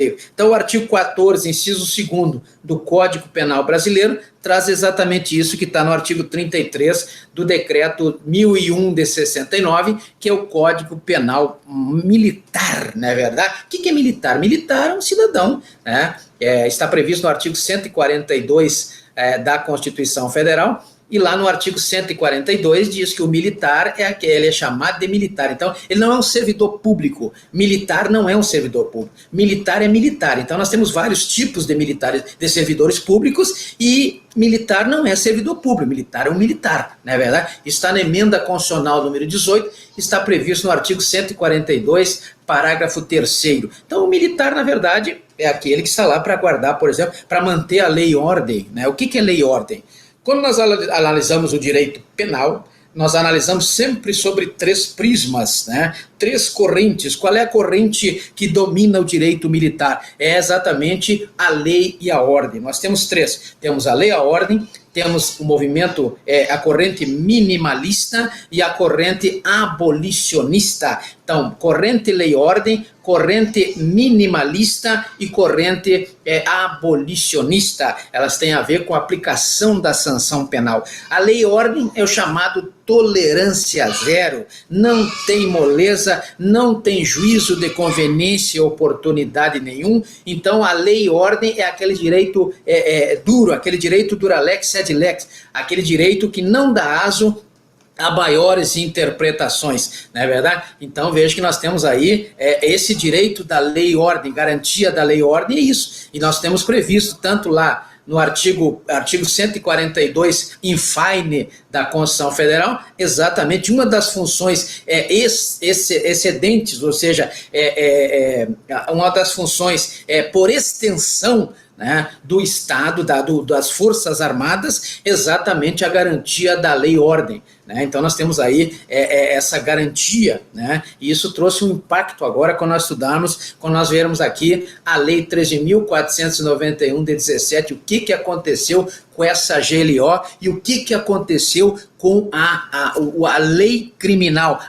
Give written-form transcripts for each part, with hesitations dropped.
Então, o artigo 14, inciso 2º do Código Penal Brasileiro traz exatamente isso que está no artigo 33 do Decreto 1001 de 69, que é o Código Penal Militar, não é verdade? O que é militar? Militar é um cidadão, né? Está previsto no artigo 142 da Constituição Federal. E lá no artigo 142 diz que o militar ele é chamado de militar. Então, ele não é um servidor público. Militar não é um servidor público. Militar é militar. Então, nós temos vários tipos de militares, de servidores públicos, e militar não é servidor público. Militar é um militar, não é verdade? Está na emenda constitucional número 18, está previsto no artigo 142, parágrafo 3º. Então, o militar, na verdade, é aquele que está lá para guardar, por exemplo, para manter a lei e ordem, né? O que é lei e ordem? Quando nós analisamos o direito penal, nós analisamos sempre sobre 3 prismas, né? 3 correntes. Qual é a corrente que domina o direito militar? É exatamente a lei e a ordem. Nós temos 3. Temos a lei e a ordem, temos o movimento, a corrente minimalista e a corrente abolicionista. Então, corrente lei e ordem, corrente minimalista e corrente abolicionista. Elas têm a ver com a aplicação da sanção penal. A lei e ordem é o chamado tolerância zero. Não tem moleza, não tem juízo de conveniência e oportunidade nenhum. Então, a lei e ordem é aquele direito duro, aquele direito duralex sed lex, aquele direito que não dá aso a maiores interpretações, não é verdade? Então veja que nós temos aí esse direito da lei e ordem, garantia da lei e ordem, é isso. E nós temos previsto tanto lá no artigo 142, in fine, da Constituição Federal, exatamente uma das funções excedentes, ou seja, uma das funções por extensão, né, do Estado, das Forças Armadas, exatamente a garantia da lei e ordem. Né? Então nós temos aí essa garantia, né? E isso trouxe um impacto agora quando nós estudarmos, quando nós vermos aqui a Lei 13.491 de 17, o que aconteceu com essa GLO e o que aconteceu com a lei criminal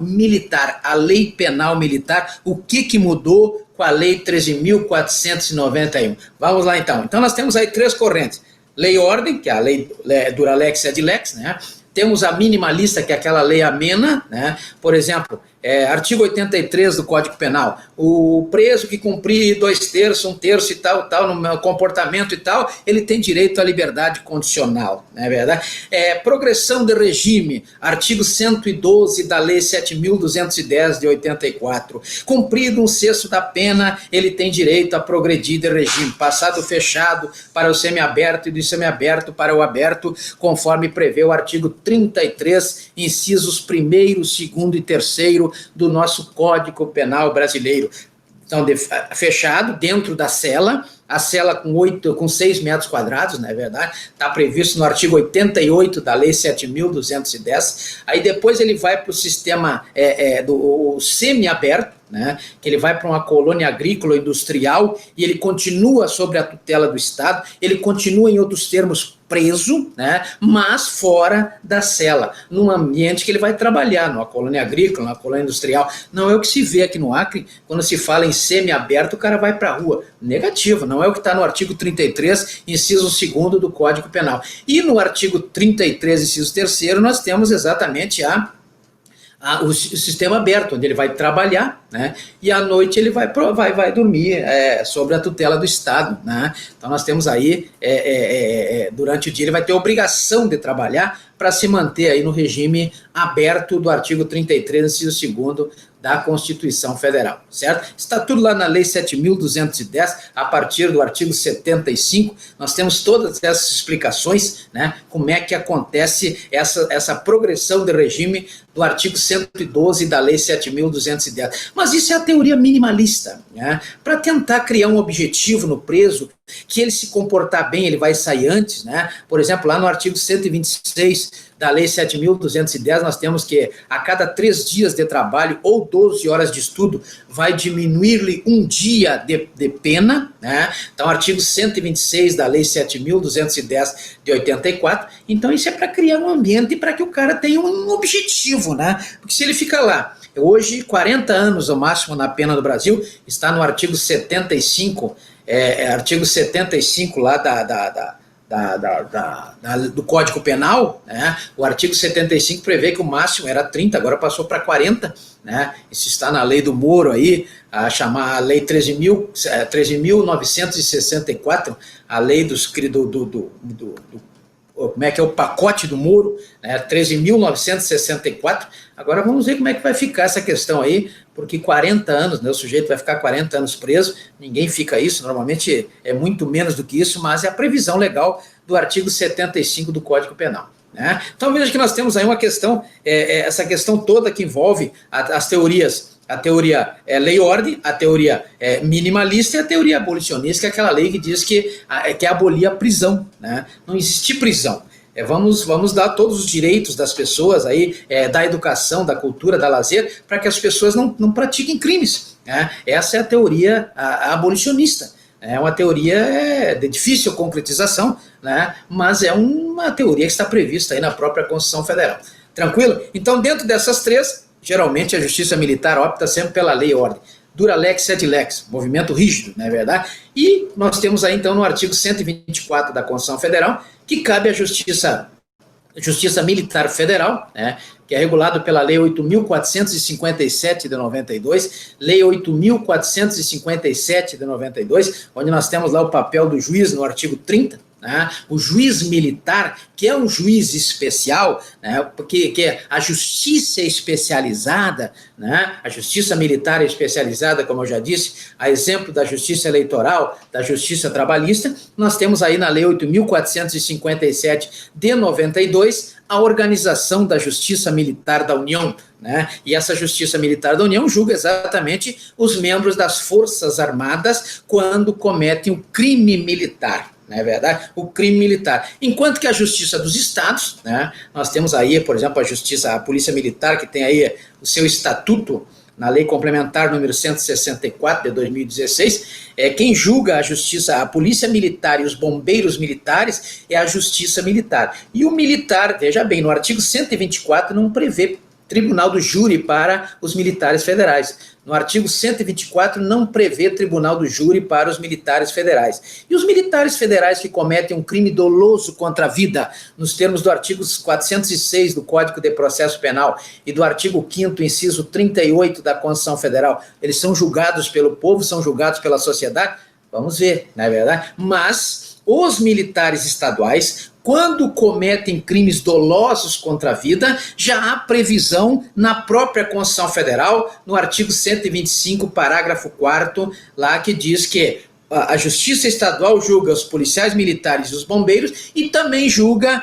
militar, a lei penal militar, o que mudou com a Lei 13.491. Vamos lá então. Então nós temos aí 3 correntes. Lei e ordem, que é a lei duralex sed lex, né? Temos a minimalista, que é aquela lei amena, né? Por exemplo, artigo 83 do Código Penal, o preso que cumprir 2/3, 1/3 e tal, no meu comportamento e tal, ele tem direito à liberdade condicional, não é verdade? Progressão de regime, artigo 112 da Lei 7.210 de 84, cumprido 1/6 da pena, ele tem direito a progredir de regime, passado fechado para o semiaberto e do semiaberto para o aberto, conforme prevê o artigo 33, incisos 1º, 2º e 3º do nosso Código Penal brasileiro. Então, fechado dentro da cela, a cela com 6 metros quadrados, não é verdade? Está previsto no artigo 88 da Lei 7.210. Aí depois ele vai para o sistema do semiaberto, né? Que ele vai para uma colônia agrícola industrial e ele continua sob a tutela do Estado, ele continua, em outros termos, preso, né? Mas fora da cela, num ambiente que ele vai trabalhar, numa colônia agrícola, numa colônia industrial. Não é o que se vê aqui no Acre, quando se fala em semiaberto, o cara vai para a rua. Negativo, não é o que está no artigo 33, inciso 2º do Código Penal. E no artigo 33, inciso 3º, nós temos exatamente o sistema aberto, onde ele vai trabalhar, né? E à noite ele vai dormir sobre a tutela do Estado, né? Então nós temos aí, durante o dia ele vai ter obrigação de trabalhar para se manter aí no regime aberto do artigo 33, inciso 2º da Constituição Federal, certo? Está tudo lá na Lei 7.210, a partir do artigo 75, nós temos todas essas explicações, né? Como é que acontece essa progressão de regime do artigo 112 da Lei 7.210. Mas isso é a teoria minimalista, né? Para tentar criar um objetivo no preso, que ele se comportar bem, ele vai sair antes, né? Por exemplo, lá no artigo 126 da Lei 7.210, nós temos que a cada 3 dias de trabalho ou 12 horas de estudo vai diminuir-lhe 1 dia de pena, né? Então, artigo 126 da Lei 7.210 de 84. Então, isso é para criar um ambiente para que o cara tenha um objetivo, né? Porque se ele fica lá Hoje, 40 anos o máximo na pena do Brasil, está no artigo 75, artigo 75 lá do Código Penal, né? O artigo 75 prevê que o máximo era 30, agora passou para 40, né? Isso está na lei do Moro aí, a chamar a lei 13.964, a lei como é que é o pacote do Moro, né? 13.964. Agora vamos ver como é que vai ficar essa questão aí, porque 40 anos, né, o sujeito vai ficar 40 anos preso, ninguém fica isso, normalmente é muito menos do que isso, mas é a previsão legal do artigo 75 do Código Penal. Né? Então veja que nós temos aí uma questão, essa questão toda que envolve as teorias. A teoria lei e ordem, a teoria minimalista e a teoria abolicionista, que é aquela lei que diz que abolir a prisão. Né? Não existe prisão. Vamos dar todos os direitos das pessoas, aí, da educação, da cultura, da lazer, para que as pessoas não pratiquem crimes. Né? Essa é a teoria abolicionista. É uma teoria de difícil concretização, né? Mas é uma teoria que está prevista aí na própria Constituição Federal. Tranquilo? Então, dentro dessas três, geralmente a Justiça Militar opta sempre pela lei e ordem. Dura lex, sed lex, movimento rígido, não é verdade? E nós temos aí, então, no artigo 124 da Constituição Federal, que cabe à Justiça Militar Federal, né, que é regulado pela Lei 8.457 de 92, Lei 8.457 de 92, onde nós temos lá o papel do juiz no artigo 30, né, o juiz militar, que é um juiz especial, né, porque a justiça é especializada, né, a justiça militar é especializada, como eu já disse, a exemplo da justiça eleitoral, da justiça trabalhista, nós temos aí na Lei 8.457 de 92, a organização da Justiça Militar da União, né? E essa Justiça Militar da União julga exatamente os membros das Forças Armadas quando cometem o crime militar. Não é verdade? O crime militar. Enquanto que a Justiça dos Estados, né, nós temos aí, por exemplo, a Polícia Militar, que tem aí o seu estatuto na Lei Complementar número 164 de 2016, quem julga a Polícia Militar e os bombeiros militares é a Justiça Militar. E o militar, veja bem, no artigo 124 não prevê tribunal do júri para os militares federais. No artigo 124 não prevê tribunal do júri para os militares federais. E os militares federais que cometem um crime doloso contra a vida, nos termos do artigo 406 do Código de Processo Penal e do artigo 5º, inciso 38 da Constituição Federal, eles são julgados pelo povo, são julgados pela sociedade? Vamos ver, não é verdade? Mas os militares estaduais, quando cometem crimes dolosos contra a vida, já há previsão na própria Constituição Federal, no artigo 125, parágrafo 4º, lá que diz que a Justiça Estadual julga os policiais militares e os bombeiros e também julga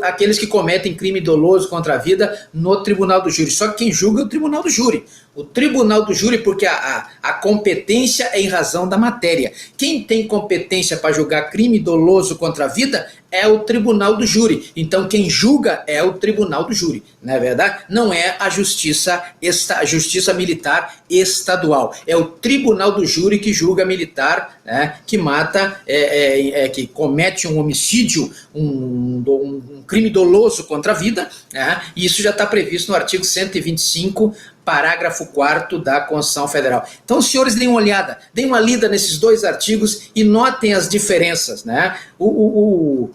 aqueles que cometem crime doloso contra a vida no Tribunal do Júri. Só que quem julga é o Tribunal do Júri. O Tribunal do Júri, porque a competência é em razão da matéria. Quem tem competência para julgar crime doloso contra a vida é o Tribunal do Júri. Então quem julga é o Tribunal do Júri, não é verdade? Não é a Justiça Militar Estadual. É o Tribunal do Júri que julga militar, né, que mata, que comete um homicídio, um crime doloso contra a vida, né, e isso já está previsto no artigo 125, parágrafo 4º da Constituição Federal. Então, os senhores deem uma olhada, deem uma lida nesses dois artigos e notem as diferenças, né? O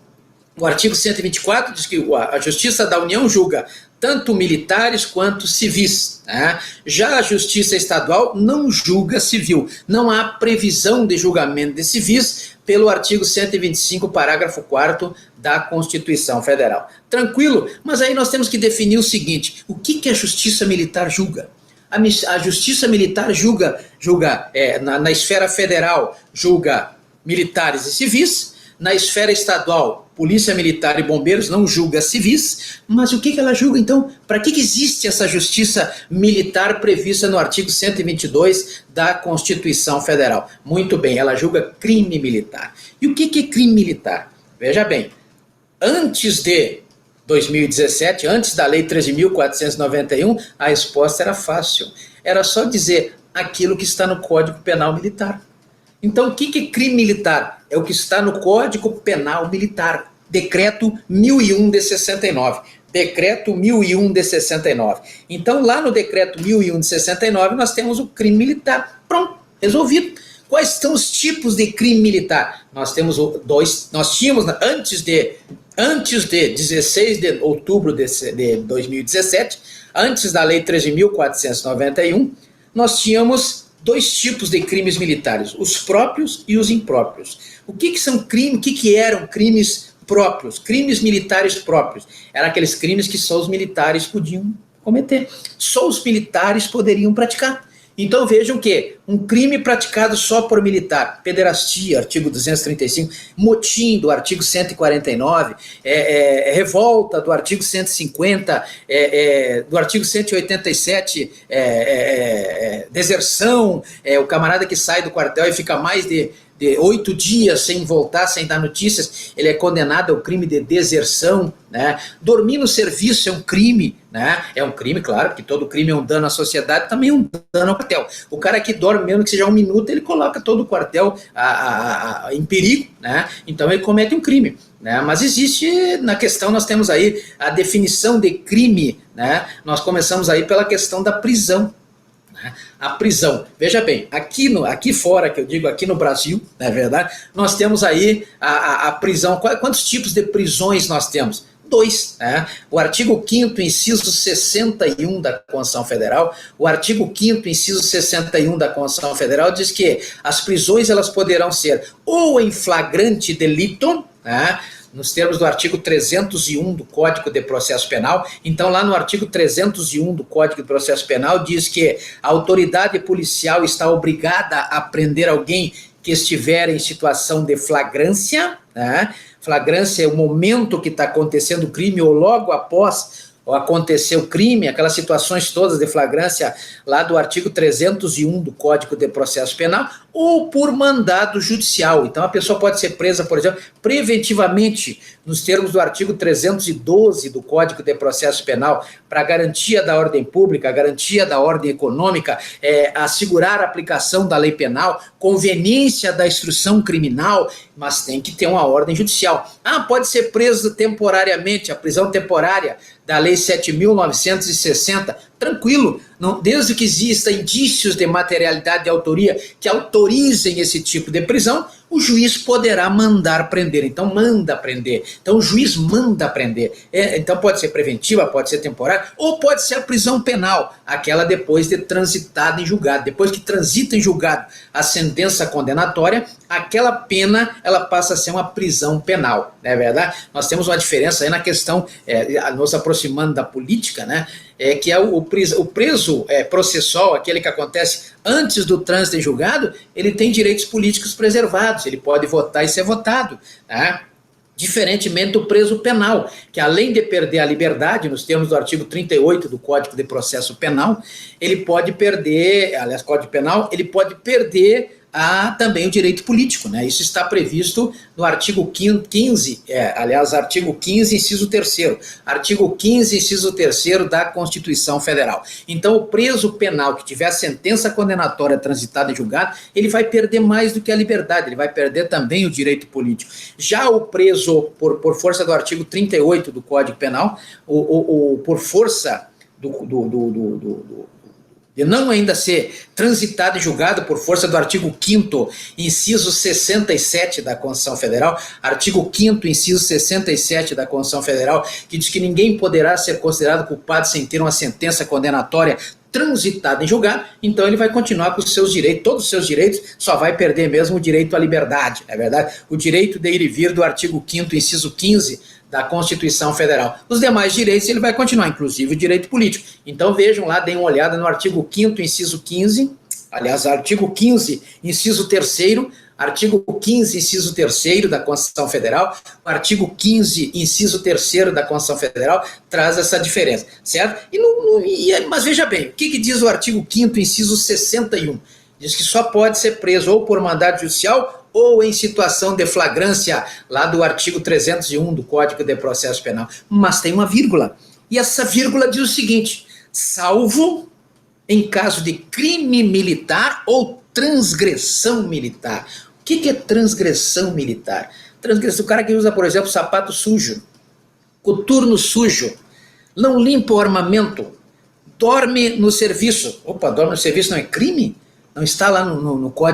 artigo 124 diz que a Justiça da União julga tanto militares quanto civis, né? Já a Justiça Estadual não julga civil. Não há previsão de julgamento de civis pelo artigo 125, parágrafo 4º da Constituição Federal. Tranquilo? Mas aí nós temos que definir o seguinte: o que a Justiça Militar julga? A Justiça Militar julga na esfera federal, julga militares e civis. Na esfera estadual, Polícia Militar e Bombeiros não julga civis, mas o que ela julga então? Para que existe essa Justiça Militar prevista no artigo 122 da Constituição Federal? Muito bem, ela julga crime militar. E o que é crime militar? Veja bem, antes de 2017, antes da Lei 13.491, a resposta era fácil. Era só dizer aquilo que está no Código Penal Militar. Então, o que é crime militar? É o que está no Código Penal Militar, Decreto 1001 de 69. Decreto 1001 de 69. Então, lá no decreto 1001 de 69, nós temos o crime militar. Pronto, resolvido. Quais são os tipos de crime militar? Nós tínhamos antes de 16 de outubro de 2017, antes da lei 13.491, nós tínhamos dois tipos de crimes militares, os próprios e os impróprios. O que são crimes, o que eram crimes próprios, crimes militares próprios? Eram aqueles crimes que só os militares podiam cometer, só os militares poderiam praticar. Então vejam que um crime praticado só por militar, pederastia, artigo 235, motim do artigo 149, revolta do artigo 150, do artigo 187, deserção, o camarada que sai do quartel e fica mais de 8 dias sem voltar, sem dar notícias, ele é condenado ao crime de deserção, né? Dormir no serviço é um crime, né? É um crime, claro, porque todo crime é um dano à sociedade, também é um dano ao quartel. O cara que dorme, mesmo que seja 1 minuto, ele coloca todo o quartel em perigo, né? Então ele comete um crime, né? Mas existe, na questão, nós temos aí a definição de crime, né? Nós começamos aí pela questão da prisão. A prisão, veja bem, aqui fora, que eu digo aqui no Brasil, não é verdade, nós temos aí a prisão. Quantos tipos de prisões nós temos? 2, né? O artigo 5º, inciso 61 da Constituição Federal, o artigo 5º, inciso 61 da Constituição Federal diz que as prisões elas poderão ser ou em flagrante delito, né? Nos termos do artigo 301 do Código de Processo Penal. Então, lá no artigo 301 do Código de Processo Penal, diz que a autoridade policial está obrigada a prender alguém que estiver em situação de flagrância, né? Flagrância é o momento que está acontecendo o crime ou logo após acontecer o crime, aquelas situações todas de flagrância lá do artigo 301 do Código de Processo Penal, ou por mandado judicial. Então a pessoa pode ser presa, por exemplo, preventivamente, nos termos do artigo 312 do Código de Processo Penal, para garantia da ordem pública, garantia da ordem econômica, assegurar a aplicação da lei penal, conveniência da instrução criminal, mas tem que ter uma ordem judicial. Pode ser preso temporariamente, a prisão temporária da lei 7.960, tranquilo, não, desde que exista indícios de materialidade de autoria que autorizem esse tipo de prisão, o juiz poderá mandar prender. Então manda prender. Então o juiz manda prender. Então pode ser preventiva, pode ser temporária, ou pode ser a prisão penal, aquela depois de transitada em julgado. Depois que transita em julgado a sentença condenatória, aquela pena ela passa a ser uma prisão penal, não é verdade? Nós temos uma diferença aí na questão, nos aproximando da política, né? Que é o preso processual, aquele que acontece antes do trânsito em julgado, ele tem direitos políticos preservados, ele pode votar e ser votado, né? Diferentemente do preso penal, que além de perder a liberdade, nos termos do artigo 38 do Código de Processo Penal, ele pode perder, aliás, Código Penal, ele pode perder também o direito político, né? Isso está previsto no artigo 15, artigo 15, inciso 3º, artigo 15, inciso 3º da Constituição Federal. Então, o preso penal que tiver sentença condenatória transitada em julgado, ele vai perder mais do que a liberdade, ele vai perder também o direito político. Já o preso, por força do artigo 38 do Código Penal, por força de não ainda ser transitado e julgado por força do artigo 5º, inciso 67 da Constituição Federal, artigo 5º, inciso 67 da Constituição Federal, que diz que ninguém poderá ser considerado culpado sem ter uma sentença condenatória transitada em julgado, então ele vai continuar com os seus direitos, todos os seus direitos, só vai perder mesmo o direito à liberdade, é verdade? O direito de ir e vir do artigo 5º, inciso 15 da Constituição Federal. Os demais direitos ele vai continuar, inclusive o direito político. Então vejam lá, deem uma olhada no artigo 5º, inciso 15, aliás, artigo 15, inciso 3º, artigo 15, inciso 3º da Constituição Federal, o artigo 15, inciso 3º da Constituição Federal traz essa diferença, certo? Mas veja bem, o que diz o artigo 5º, inciso 61? Diz que só pode ser preso ou por mandado judicial ou em situação de flagrância, lá do artigo 301 do Código de Processo Penal. Mas tem uma vírgula, e essa vírgula diz o seguinte: salvo em caso de crime militar ou transgressão militar. O que é transgressão militar? Transgressão, o cara que usa, por exemplo, sapato sujo, coturno sujo, não limpa o armamento, dorme no serviço. Opa, dorme no serviço não é crime? Não está lá no Código